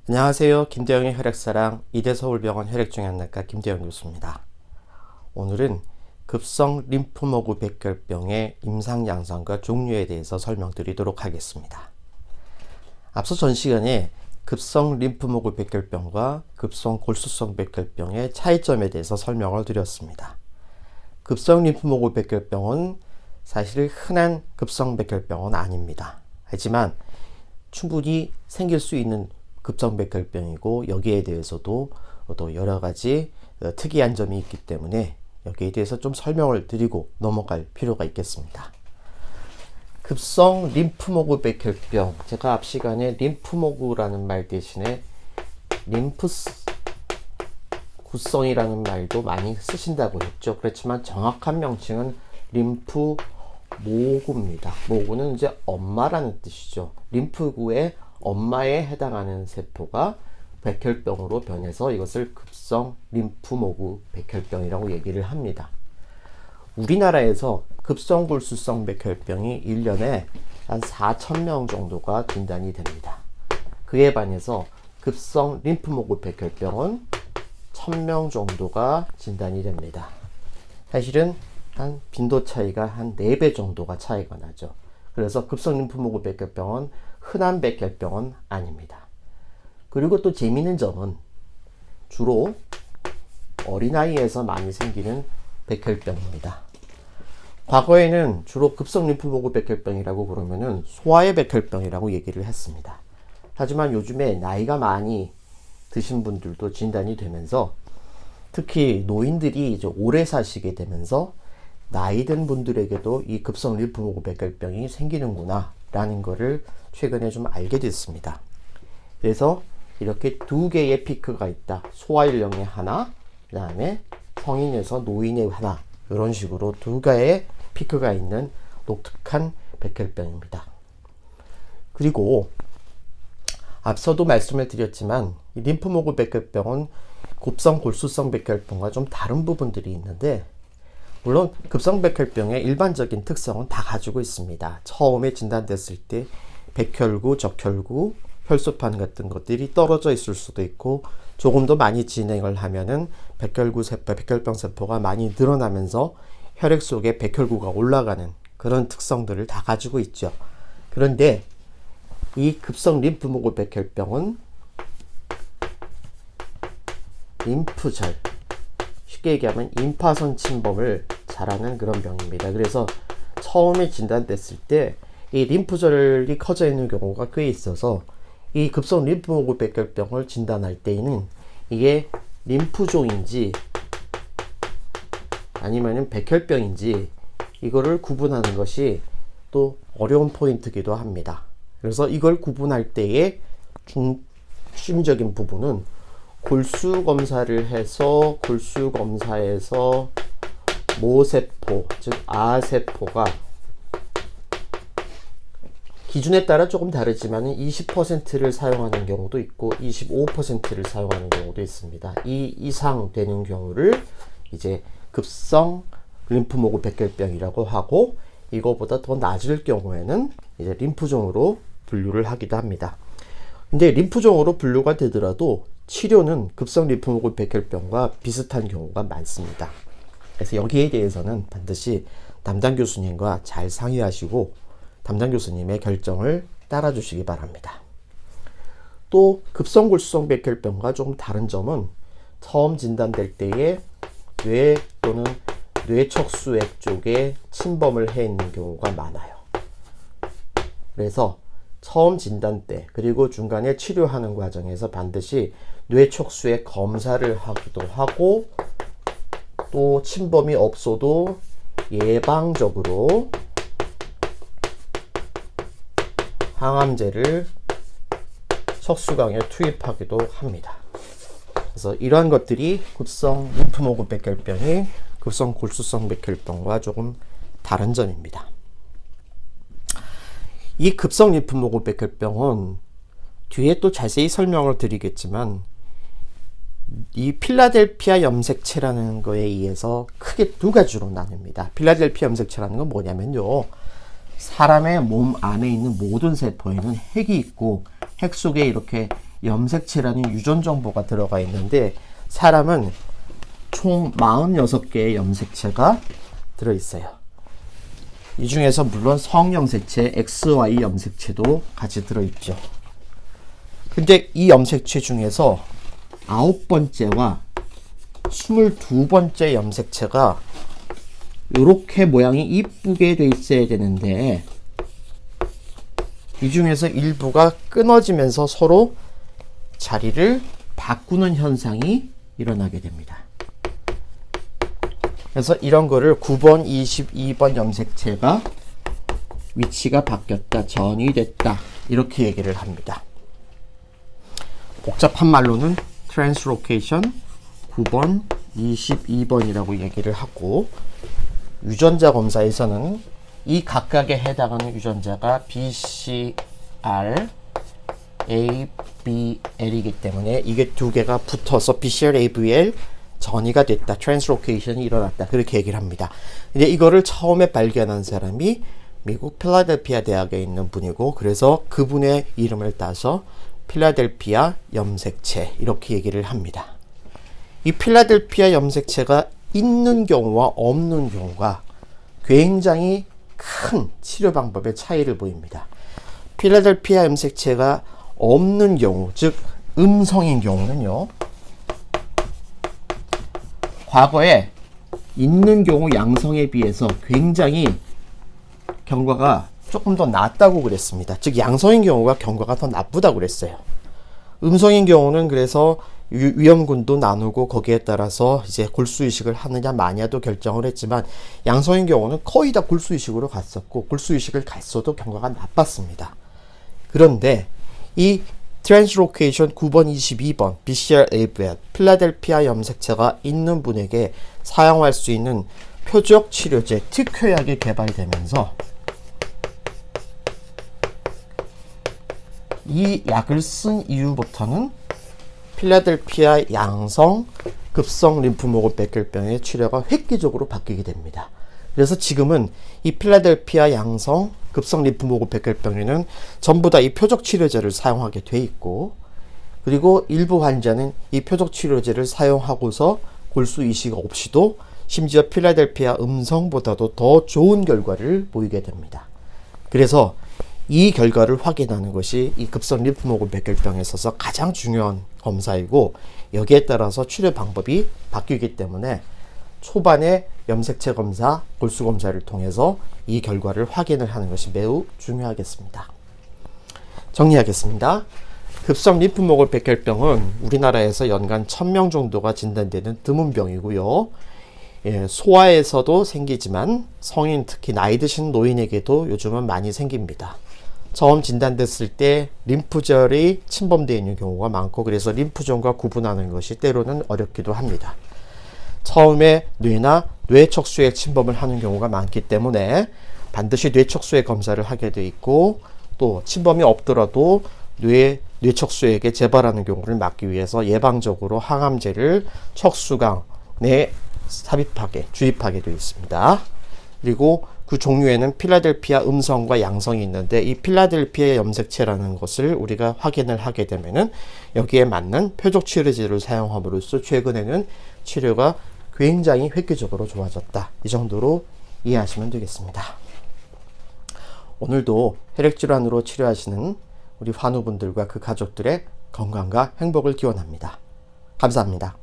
안녕하세요. 김대영의 혈액사랑 이대서울병원 혈액종양내과 김대영 교수입니다. 오늘은 급성 림프모구 백혈병의 임상 양상과 종류에 대해서 설명드리도록 하겠습니다. 앞서 전 시간에 급성 림프모구 백혈병과 급성 골수성 백혈병의 차이점에 대해서 설명을 드렸습니다. 급성 림프모구 백혈병은 사실 흔한 급성 백혈병은 아닙니다. 하지만 충분히 생길 수 있는 급성 백혈병이고 여기에 대해서도 또 여러 가지 특이한 점이 있기 때문에 여기에 대해서 좀 설명을 드리고 넘어갈 필요가 있겠습니다. 급성 림프모구 백혈병, 제가 앞 시간에 림프모구라는 말 대신에 림프구성이라는 말도 많이 쓰신다고 했죠. 그렇지만 정확한 명칭은 림프모구입니다. 모구는 이제 엄마라는 뜻이죠. 림프구의 엄마에 해당하는 세포가 백혈병으로 변해서 이것을 급성 림프모구 백혈병이라고 얘기를 합니다. 우리나라에서 급성 골수성 백혈병이 1년에 한 4,000명 정도가 진단이 됩니다. 그에 반해서 급성 림프모구 백혈병은 1,000명 정도가 진단이 됩니다. 사실은 한 빈도 차이가 한 4배 정도가 차이가 나죠. 그래서 급성 림프모구 백혈병은 흔한 백혈병은 아닙니다. 그리고 또 재미있는 점은 주로 어린아이에서 많이 생기는 백혈병입니다. 과거에는 주로 급성 림프모구 백혈병이라고 그러면은 소아의 백혈병이라고 얘기를 했습니다. 하지만 요즘에 나이가 많이 드신 분들도 진단이 되면서 특히 노인들이 이제 오래 사시게 되면서 나이 든 분들에게도 이 급성 림프모구 백혈병이 생기는구나 라는 거를 최근에 좀 알게 됐습니다. 그래서 이렇게 두 개의 피크가 있다. 소아연령에 하나, 그 다음에 성인에서 노인에 하나, 이런 식으로 두 개의 피크가 있는 독특한 백혈병입니다. 그리고 앞서도 말씀을 드렸지만 이 림프모구 백혈병은 급성 골수성 백혈병과 좀 다른 부분들이 있는데, 물론 급성 백혈병의 일반적인 특성은 다 가지고 있습니다. 처음에 진단됐을 때 백혈구, 적혈구, 혈소판 같은 것들이 떨어져 있을 수도 있고, 조금 더 많이 진행을 하면은 백혈구 세포, 백혈병 세포가 많이 늘어나면서 혈액 속에 백혈구가 올라가는 그런 특성들을 다 가지고 있죠. 그런데 이 급성 림프모구 백혈병은 림프절, 쉽게 얘기하면 임파선 침범을 잘하는 그런 병입니다. 그래서 처음에 진단됐을 때 이 림프절이 커져 있는 경우가 꽤 있어서 이 급성 림프모구 백혈병을 진단할 때에는 이게 림프종인지 아니면 백혈병인지 이거를 구분하는 것이 또 어려운 포인트이기도 합니다. 그래서 이걸 구분할 때의 중심적인 부분은 골수 검사를 해서 골수 검사에서 모세포, 즉 아세포가 기준에 따라 조금 다르지만 20%를 사용하는 경우도 있고 25%를 사용하는 경우도 있습니다. 이 이상 되는 경우를 이제 급성 림프모구 백혈병이라고 하고, 이거보다 더 낮을 경우에는 이제 림프종으로 분류를 하기도 합니다. 근데 림프종으로 분류가 되더라도 치료는 급성 림프모구 백혈병과 비슷한 경우가 많습니다. 그래서 여기에 대해서는 반드시 담당 교수님과 잘 상의하시고 담당 교수님의 결정을 따라 주시기 바랍니다. 또 급성 골수성 백혈병과 조금 다른 점은 처음 진단될 때에 뇌 또는 뇌척수액 쪽에 침범을 해 있는 경우가 많아요. 그래서 처음 진단 때 그리고 중간에 치료하는 과정에서 반드시 뇌척수액 검사를 하기도 하고, 또 침범이 없어도 예방적으로 항암제를 척수강에 투입하기도 합니다. 그래서 이러한 것들이 급성 림프모구 백혈병이 급성 골수성 백혈병과 조금 다른 점입니다. 이 급성 림프모구 백혈병은 뒤에 또 자세히 설명을 드리겠지만 이 필라델피아 염색체라는 거에 의해서 크게 두 가지로 나뉩니다. 필라델피아 염색체라는 건 뭐냐면요, 사람의 몸 안에 있는 모든 세포에는 핵이 있고 핵 속에 이렇게 염색체라는 유전 정보가 들어가 있는데 사람은 총 46개의 염색체가 들어있어요. 이 중에서 물론 성염색체, XY 염색체도 같이 들어있죠. 근데 이 염색체 중에서 9번째와 22번째 염색체가 이렇게 모양이 이쁘게 돼 있어야 되는데 이 중에서 일부가 끊어지면서 서로 자리를 바꾸는 현상이 일어나게 됩니다. 그래서 이런 거를 9번, 22번 염색체가 위치가 바뀌었다, 전이됐다 이렇게 얘기를 합니다. 복잡한 말로는 트랜스로케이션 9번, 22번이라고 얘기를 하고 유전자 검사에서는 이 각각에 해당하는 유전자가 BCR, ABL이기 때문에 이게 두 개가 붙어서 BCR, ABL 전이가 됐다, 트랜스로케이션이 일어났다 그렇게 얘기를 합니다. 근데 이거를 처음에 발견한 사람이 미국 필라델피아 대학에 있는 분이고 그래서 그분의 이름을 따서 필라델피아 염색체 이렇게 얘기를 합니다. 이 필라델피아 염색체가 있는 경우와 없는 경우가 굉장히 큰 치료 방법의 차이를 보입니다. 필라델피아 염색체가 없는 경우, 즉 음성인 경우는요, 과거에 있는 경우 양성에 비해서 굉장히 경과가 조금 더 낫다고 그랬습니다. 즉 양성인 경우가 경과가 더 나쁘다고 그랬어요. 음성인 경우는 그래서 위험군도 나누고 거기에 따라서 이제 골수이식을 하느냐 마냐도 결정을 했지만 양성인 경우는 거의 다 골수이식으로 갔었고 골수이식을 갔어도 경과가 나빴습니다. 그런데 이 트랜스로케이션 9번, 22번 BCR-ABL 필라델피아 염색체가 있는 분에게 사용할 수 있는 표적 치료제 특효약이 개발되면서 이 약을 쓴 이후부터는 필라델피아 양성 급성 림프모그 백혈병의 치료가 획기적으로 바뀌게 됩니다. 그래서 지금은 이 필라델피아 양성 급성 림프모그 백혈병에는 전부 다 이 표적 치료제를 사용하게 돼 있고 그리고 일부 환자는 이 표적 치료제를 사용하고서 골수 이식 없이도 심지어 필라델피아 음성보다도 더 좋은 결과를 보이게 됩니다. 그래서 이 결과를 확인하는 것이 이 급성 림프모그 백혈병에 있어서 가장 중요한 검사이고 여기에 따라서 치료 방법이 바뀌기 때문에 초반에 염색체 검사, 골수 검사를 통해서 이 결과를 확인을 하는 것이 매우 중요하겠습니다. 정리하겠습니다. 급성 림프모그 백혈병은 우리나라에서 연간 1000명 정도가 진단되는 드문 병이고요. 소아에서도 생기지만 성인, 특히 나이 드신 노인에게도 요즘은 많이 생깁니다. 처음 진단됐을 때 림프절이 침범되어 있는 경우가 많고 그래서 림프종과 구분하는 것이 때로는 어렵기도 합니다. 처음에 뇌나 뇌척수에 침범을 하는 경우가 많기 때문에 반드시 뇌척수의 검사를 하게 돼 있고 또 침범이 없더라도 뇌척수에게 재발하는 경우를 막기 위해서 예방적으로 항암제를 척수강에 주입하게 되어 있습니다. 그리고 그 종류에는 필라델피아 음성과 양성이 있는데 이 필라델피아 염색체라는 것을 우리가 확인을 하게 되면은 여기에 맞는 표적 치료제를 사용함으로써 최근에는 치료가 굉장히 획기적으로 좋아졌다. 이 정도로 이해하시면 되겠습니다. 오늘도 혈액질환으로 치료하시는 우리 환우분들과 그 가족들의 건강과 행복을 기원합니다. 감사합니다.